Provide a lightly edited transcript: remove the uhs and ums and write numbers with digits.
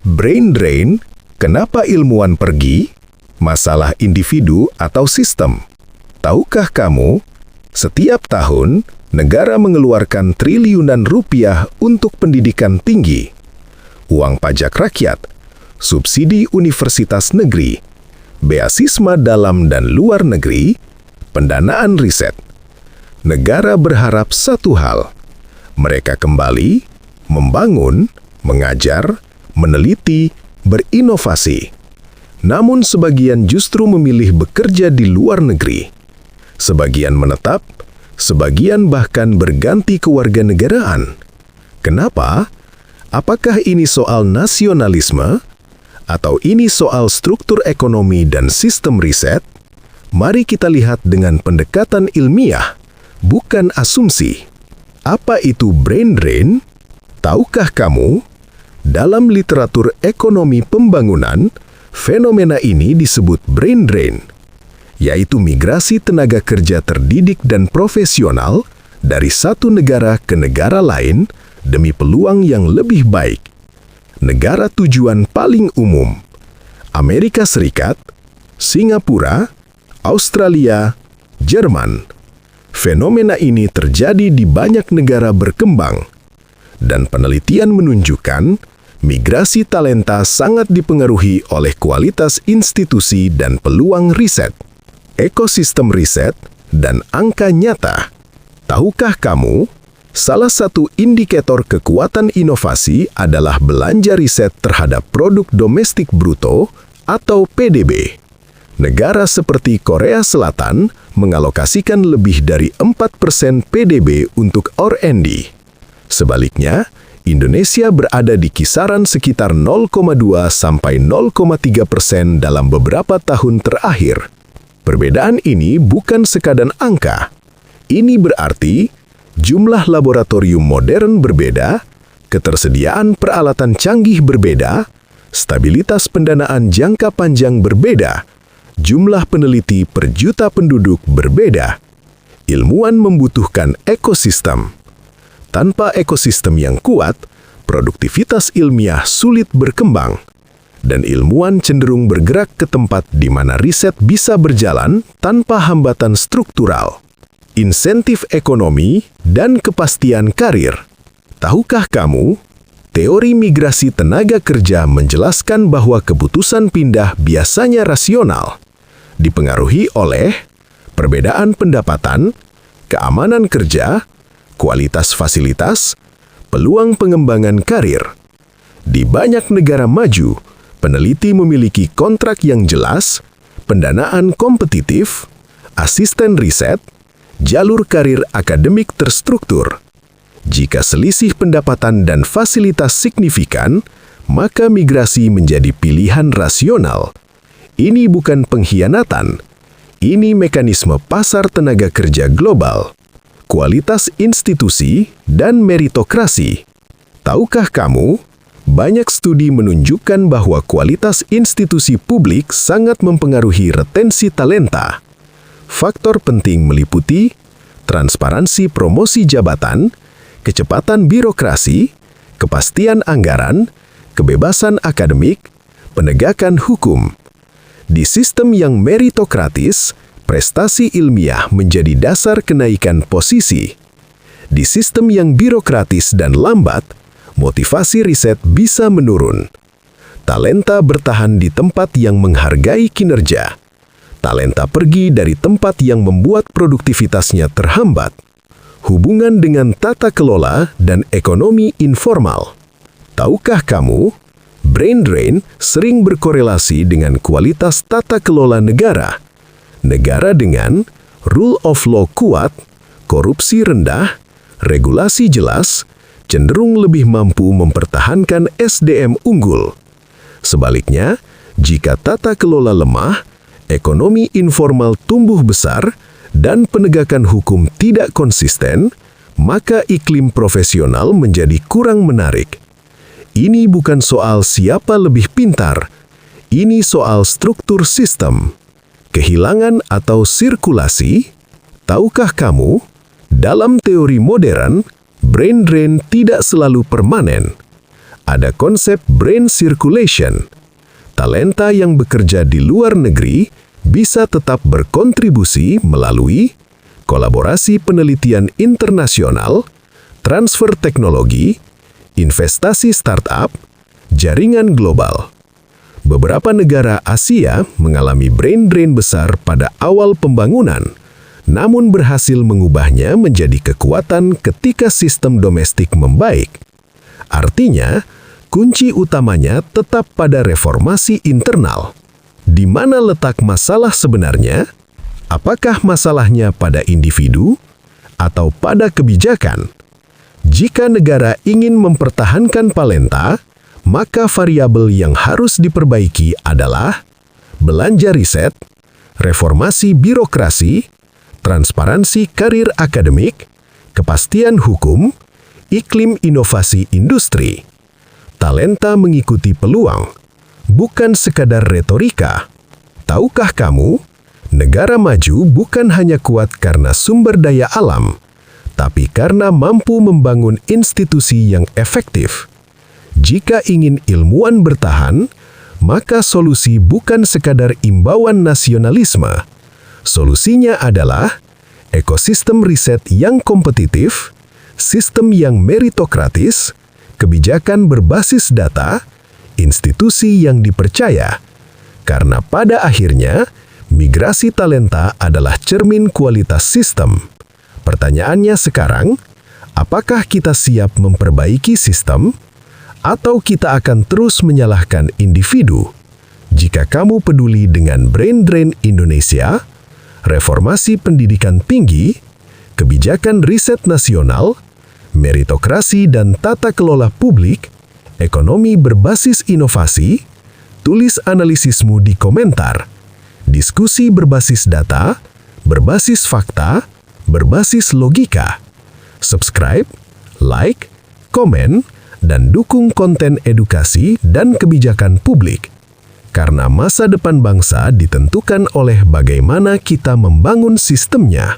Brain drain, kenapa ilmuwan pergi? Masalah individu atau sistem? Tahukah kamu, setiap tahun negara mengeluarkan triliunan rupiah untuk pendidikan tinggi, uang pajak rakyat, subsidi universitas negeri, beasiswa dalam dan luar negeri, pendanaan riset. Negara berharap satu hal, mereka kembali membangun, mengajar, meneliti, berinovasi. Namun sebagian justru memilih bekerja di luar negeri. Sebagian menetap, sebagian bahkan berganti kewarganegaraan. Kenapa? Apakah ini soal nasionalisme? Atau ini soal struktur ekonomi dan sistem riset? Mari kita lihat dengan pendekatan ilmiah, bukan asumsi. Apa itu brain drain? Tahukah kamu? Dalam literatur ekonomi pembangunan, fenomena ini disebut brain drain, yaitu migrasi tenaga kerja terdidik dan profesional dari satu negara ke negara lain demi peluang yang lebih baik. Negara tujuan paling umum: Amerika Serikat, Singapura, Australia, Jerman. Fenomena ini terjadi di banyak negara berkembang, dan penelitian menunjukkan migrasi talenta sangat dipengaruhi oleh kualitas institusi dan peluang riset, ekosistem riset, dan angka nyata. Tahukah kamu, salah satu indikator kekuatan inovasi adalah belanja riset terhadap produk domestik bruto atau PDB. Negara seperti Korea Selatan mengalokasikan lebih dari 4% PDB untuk R&D. Sebaliknya, Indonesia berada di kisaran sekitar 0,2 sampai 0,3% dalam beberapa tahun terakhir. Perbedaan ini bukan sekadar angka. Ini berarti jumlah laboratorium modern berbeda, ketersediaan peralatan canggih berbeda, stabilitas pendanaan jangka panjang berbeda, jumlah peneliti per juta penduduk berbeda. Ilmuwan membutuhkan ekosistem. Tanpa ekosistem yang kuat, produktivitas ilmiah sulit berkembang, dan ilmuwan cenderung bergerak ke tempat di mana riset bisa berjalan tanpa hambatan struktural. Insentif ekonomi dan kepastian karir. Tahukah kamu, teori migrasi tenaga kerja menjelaskan bahwa keputusan pindah biasanya rasional, dipengaruhi oleh perbedaan pendapatan, keamanan kerja, kualitas fasilitas, peluang pengembangan karir. Di banyak negara maju, peneliti memiliki kontrak yang jelas, pendanaan kompetitif, asisten riset, jalur karir akademik terstruktur. Jika selisih pendapatan dan fasilitas signifikan, maka migrasi menjadi pilihan rasional. Ini bukan pengkhianatan, ini mekanisme pasar tenaga kerja global. Kualitas institusi dan meritokrasi. Tahukah kamu, banyak studi menunjukkan bahwa kualitas institusi publik sangat mempengaruhi retensi talenta. Faktor penting meliputi transparansi promosi jabatan, kecepatan birokrasi, kepastian anggaran, kebebasan akademik, penegakan hukum. Di sistem yang meritokratis, prestasi ilmiah menjadi dasar kenaikan posisi. Di sistem yang birokratis dan lambat, motivasi riset bisa menurun. Talenta bertahan di tempat yang menghargai kinerja. Talenta pergi dari tempat yang membuat produktivitasnya terhambat. Hubungan dengan tata kelola dan ekonomi informal. Tahukah kamu, brain drain sering berkorelasi dengan kualitas tata kelola negara. Negara dengan rule of law kuat, korupsi rendah, regulasi jelas, cenderung lebih mampu mempertahankan SDM unggul. Sebaliknya, jika tata kelola lemah, ekonomi informal tumbuh besar, dan penegakan hukum tidak konsisten, maka iklim profesional menjadi kurang menarik. Ini bukan soal siapa lebih pintar, ini soal struktur sistem. Kehilangan atau sirkulasi? Tahukah kamu, dalam teori modern, brain drain tidak selalu permanen. ada konsep brain circulation. Talenta yang bekerja di luar negeri bisa tetap berkontribusi melalui kolaborasi penelitian internasional, transfer teknologi, investasi startup, jaringan global. Beberapa negara Asia mengalami brain drain besar pada awal pembangunan, namun berhasil mengubahnya menjadi kekuatan ketika sistem domestik membaik. Artinya, kunci utamanya tetap pada reformasi internal. Di mana letak masalah sebenarnya? Apakah masalahnya pada individu atau pada kebijakan? Jika negara ingin mempertahankan talenta, maka variabel yang harus diperbaiki adalah belanja riset, reformasi birokrasi, transparansi karir akademik, kepastian hukum, iklim inovasi industri. Talenta mengikuti peluang, bukan sekadar retorika. Tahukah kamu, negara maju bukan hanya kuat karena sumber daya alam, tapi karena mampu membangun institusi yang efektif. Jika ingin ilmuwan bertahan, maka solusi bukan sekadar imbauan nasionalisme. Solusinya adalah ekosistem riset yang kompetitif, sistem yang meritokratis, kebijakan berbasis data, institusi yang dipercaya. Karena pada akhirnya, migrasi talenta adalah cermin kualitas sistem. Pertanyaannya sekarang, apakah kita siap memperbaiki sistem? Atau kita akan terus menyalahkan individu? Jika kamu peduli dengan brain drain Indonesia, reformasi pendidikan tinggi, kebijakan riset nasional, meritokrasi dan tata kelola publik, ekonomi berbasis inovasi, tulis analisismu di komentar. Diskusi berbasis data, berbasis fakta, berbasis logika. Subscribe, like, komen, dan dukung konten edukasi dan kebijakan publik. Karena masa depan bangsa ditentukan oleh bagaimana kita membangun sistemnya.